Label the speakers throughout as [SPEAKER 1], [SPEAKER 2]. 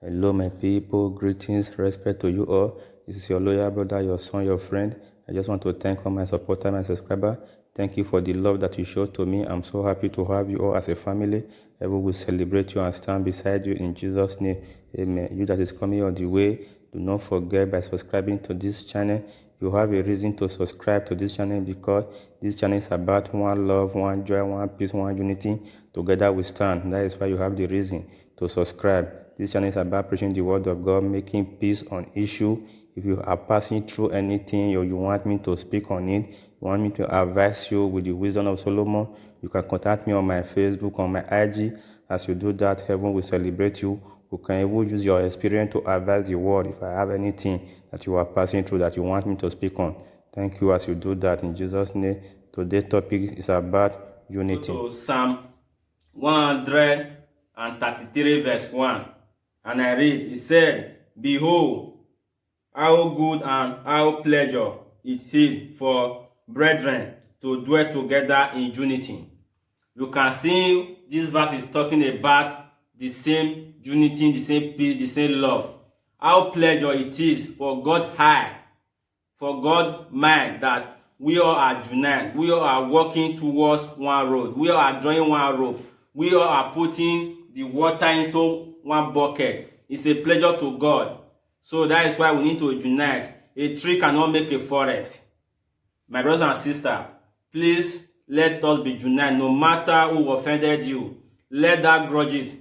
[SPEAKER 1] Hello, my people. Greetings, respect to you all. This is your loyal brother, your son, your friend. I just want to thank all my supporters, my subscribers. Thank you for the love that you show to me. I'm so happy to have you all as a family. Heaven will celebrate you and stand beside you in Jesus' name. Amen. You that is coming on the way, do not forget by subscribing to this channel. You have a reason to subscribe to this channel because this channel is about one love, one joy, one peace, one unity. Together we stand. That is why you have the reason to subscribe. This channel is about preaching the word of God, making peace on issue. If you are passing through anything or you want me to speak on it, you want me to advise you with the wisdom of Solomon, you can contact me on my Facebook, on my IG. As you do that, heaven will celebrate you. You can even use your experience to advise the world if I have anything that you are passing through that you want me to speak on. Thank you as you do that in Jesus' name. Today's topic is about unity.
[SPEAKER 2] To Psalm 133 verse 1. And I read, it said, "Behold, how good and how pleasure it is for brethren to dwell together in unity." You can see this verse is talking about the same unity, the same peace, the same love. How pleasure it is for God high, for God mind that we all are united. We all are working towards one road. We all are drawing one rope. We all are putting the water into one bucket. It's a pleasure to God. So that is why we need to unite. A tree cannot make a forest. My brothers and sisters, please let us be united. No matter who offended you, let that grudge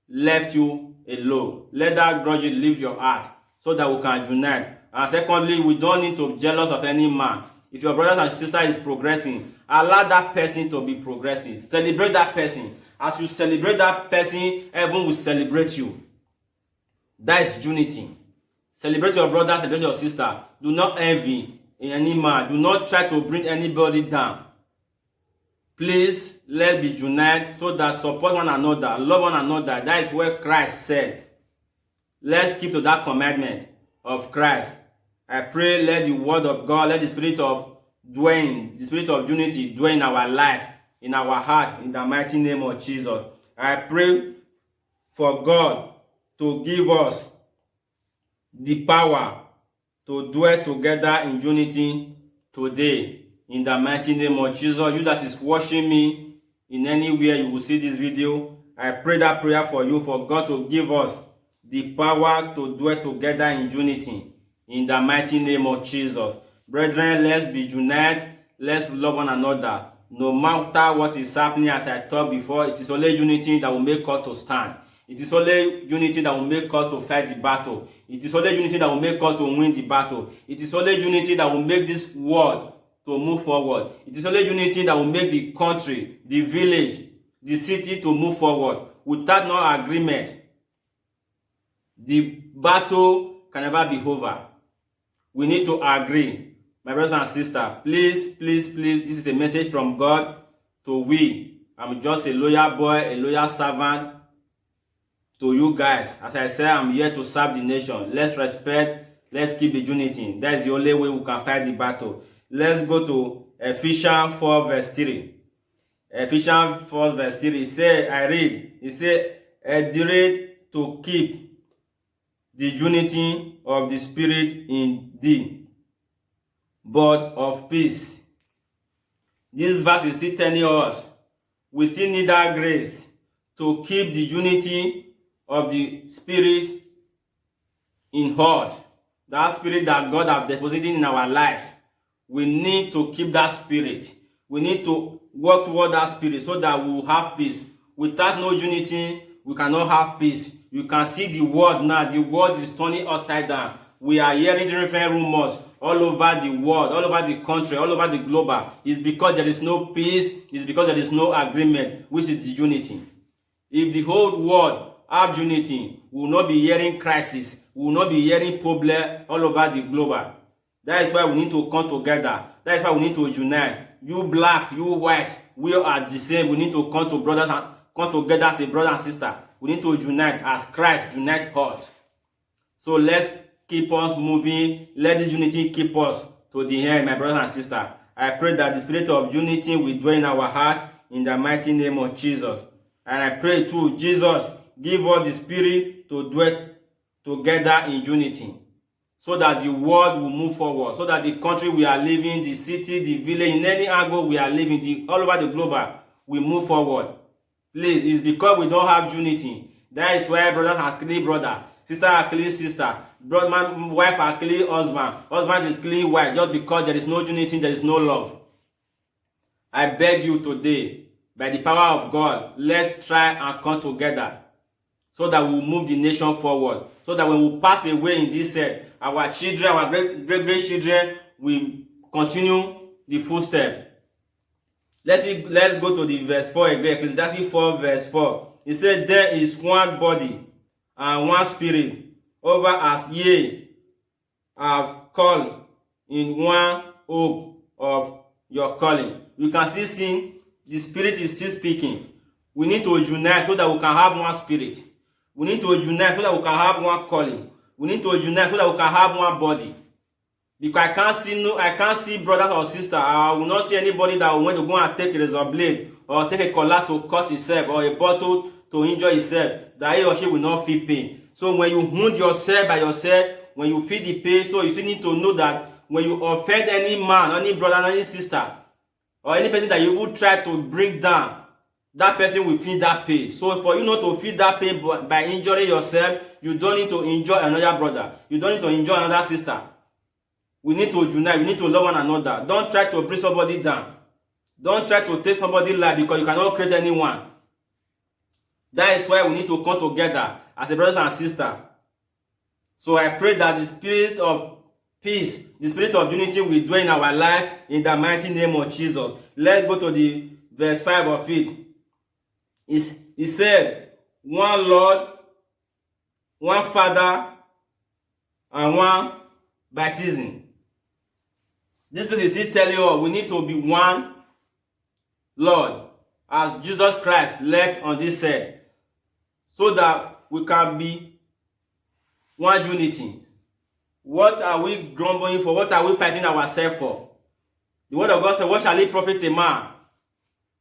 [SPEAKER 2] left you alone. Let that grudge leave your heart so that we can unite. And secondly, we don't need to be jealous of any man. If your brother and sister is progressing, allow that person to be progressing. Celebrate that person. As you celebrate that person, heaven will celebrate you. That is unity. Celebrate your brother, celebrate your sister. Do not envy any man. Do not try to bring anybody down. Please, let's be united so that support one another, love one another. That is what Christ said. Let's keep to that commandment of Christ. I pray, let the word of God, let the spirit of dwelling, the spirit of unity dwell in our life, in our heart, in the mighty name of Jesus. I pray for God to give us the power to dwell together in unity today. In the mighty name of Jesus, you that is watching me in anywhere you will see this video, I pray that prayer for you, for God to give us the power to dwell together in unity. In the mighty name of Jesus. Brethren, let's be united. Let's love one another. No matter what is happening, as I talked before, it is only unity that will make us to stand. It is only unity that will make us to fight the battle. It is only unity that will make us to win the battle. It is only unity that will make this world to move forward. It is only unity that will make the country, the village, the city to move forward. Without no agreement, the battle can never be over. We need to agree. My brothers and sisters, please, please, please, this is a message from God to we. I'm just a loyal boy, a loyal servant to you guys. As I said, I'm here to serve the nation. Let's respect, let's keep the unity. That's the only way we can fight the battle. Let's go to Ephesians 4 verse 3. Ephesians 4 verse 3. I read, it says, adhere to keep the unity of the Spirit in thee, but of peace. This verse is still telling us we still need that grace to keep the unity of the Spirit in us. That Spirit that God has deposited in our life. We need to keep that Spirit. We need to work toward that Spirit so that we will have peace. Without no unity, we cannot have peace. You can see the world now. The world is turning upside down. We are hearing different rumors all over the world, all over the country, all over the globe. It's because there is no peace. It's because there is no agreement, which is the unity. If the whole world have unity, we will not be hearing crisis. We will not be hearing problem all over the globe. That is why we need to come together. That is why we need to unite. You black, you white, we are the same. We need to come together as a brother and sister. We need to unite as Christ unite us. So let's keep us moving. Let this unity keep us to the end, my brothers and sisters. I pray that the spirit of unity will dwell in our heart in the mighty name of Jesus. And I pray too, Jesus, give us the spirit to dwell together in unity, so that the world will move forward, so that the country we are living, the city, the village, in any angle we are living, all over the globe, we move forward. Please, it's because we don't have unity. That is why brothers are killing brother, sister are killing sister, wife are killing husband, husband is killing wife, just because there is no unity, there is no love. I beg you today, by the power of God, let's try and come together, so that we will move the nation forward, so that when we pass away in this earth, our children, our great children will continue the footstep. Let's go to the verse 4 again. Ecclesiastes 4 verse 4. It says, there is one body and one spirit, over as ye have called in one hope of your calling. You can still see the spirit is still speaking. We need to unite so that we can have one spirit. We need to unite so that we can have one calling. We need to unite so that we can have one body. Because I can't see brothers or sisters. I will not see anybody that will want to go and take a razor blade or take a collar to cut himself or a bottle to injure himself, that he or she will not feel pain. So when you wound yourself by yourself, when you feel the pain, so you still need to know that when you offend any man, any brother, any sister, or any person that you will try to bring down, that person will feel that pain. So for you not to feel that pain by injuring yourself, you don't need to injure another brother. You don't need to injure another sister. We need to unite. We need to love one another. Don't try to bring somebody down. Don't try to take somebody's life, because you cannot create anyone. That is why we need to come together as a brothers and sisters. So I pray that the spirit of peace, the spirit of unity will dwell in our life in the mighty name of Jesus. Let's go to the verse 5 of it. He said, one Lord, one Father, and one baptism. This place is still telling us we need to be one Lord, as Jesus Christ left on this earth, so that we can be one unity. What are we grumbling for? What are we fighting ourselves for? The word of God says, what shall it profit a man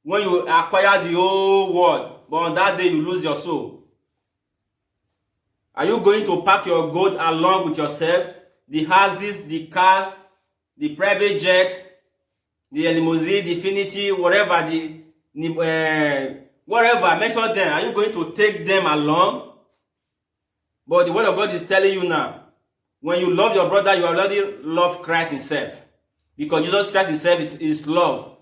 [SPEAKER 2] when you acquire the whole world, but on that day you lose your soul? Are you going to pack your gold along with yourself? The houses, the cars, the private jet, the limousine, the Infinity, whatever, whatever, mention them. Are you going to take them along? But the word of God is telling you now, when you love your brother, you already love Christ himself. Because Jesus Christ himself is love.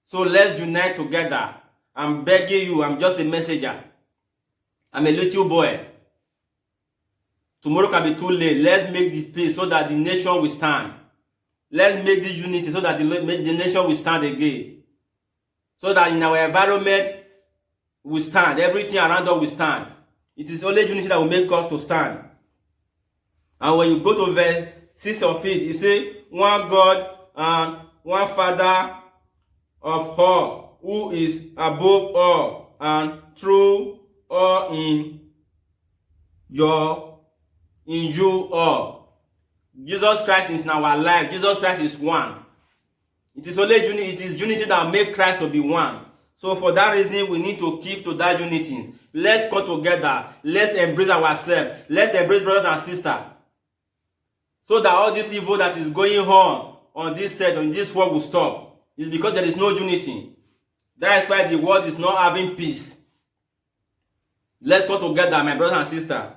[SPEAKER 2] So let's unite together. I'm begging you, I'm just a messenger. I'm a little boy. Tomorrow can be too late. Let's make this peace so that the nation will stand. Let's make this unity so that the nation will stand again. So that in our environment we stand. Everything around us will stand. It is only unity that will make us to stand. And when you go to verse 6 of it, it says, one God and one Father of all, who is above all and through all in you all. Jesus Christ is in our life. Jesus Christ is one. It is only unity. It is unity that makes Christ to be one. So for that reason, we need to keep to that unity. Let's come together. Let's embrace ourselves. Let's embrace brothers and sisters. So that all this evil that is going on this earth, on this world will stop. It's because there is no unity. That is why the world is not having peace. Let's come together, my brothers and sisters.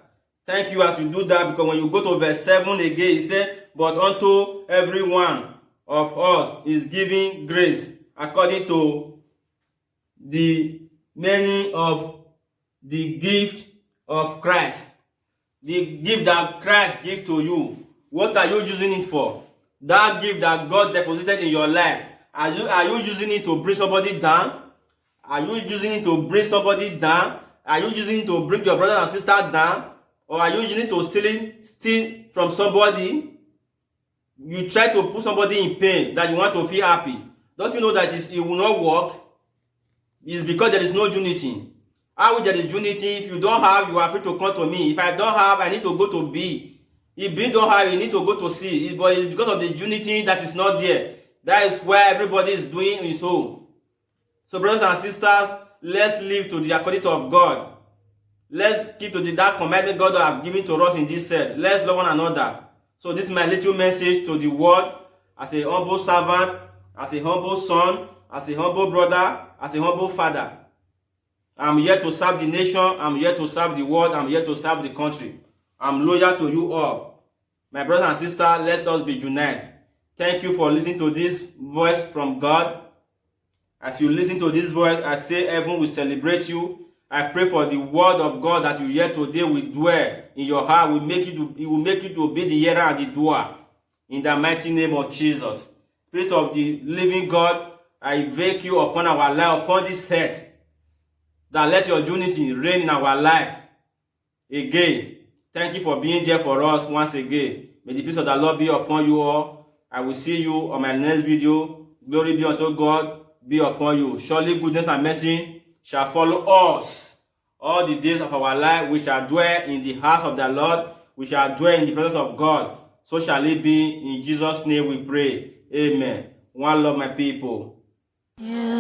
[SPEAKER 2] Thank you as you do that, because when you go to verse 7 again, it says, but unto every one of us is giving grace according to the meaning of the gift of Christ. The gift that Christ gives to you. What are you using it for? That gift that God deposited in your life. Are you using it to bring somebody down? Are you using it to bring somebody down? Are you using it to bring your brother and sister down? Or are you using it to steal from somebody? You try to put somebody in pain that you want to feel happy. Don't you know that it will not work? It's because there is no unity. How will there is unity? If you don't have, you are free to come to me. If I don't have, I need to go to B. If B don't have, you need to go to C. But it's because of the unity that is not there. That is where everybody is doing his own. So brothers and sisters, let's live to the according of God. Let's keep to that commandment God has given to us in this set. Let's love one another. So this is my little message to the world as a humble servant, as a humble son, as a humble brother, as a humble father. I'm here to serve the nation. I'm here to serve the world. I'm here to serve the country. I'm loyal to you all. My brothers and sisters, let us be united. Thank you for listening to this voice from God. As you listen to this voice, I say heaven will celebrate you. I pray for the word of God that you hear today will dwell in your heart. It will make you to be the hearer and the doer. In the mighty name of Jesus. Spirit of the living God, I invite you upon our life, upon this earth, that let your unity reign in our life. Again, thank you for being there for us once again. May the peace of the Lord be upon you all. I will see you on my next video. Glory be unto God, be upon you. Surely goodness and mercy shall follow us all the days of our life. We shall dwell in the house of the Lord. We shall dwell in the presence of God. So shall it be. In Jesus' name we pray. Amen. One love, my people.
[SPEAKER 3] Yeah.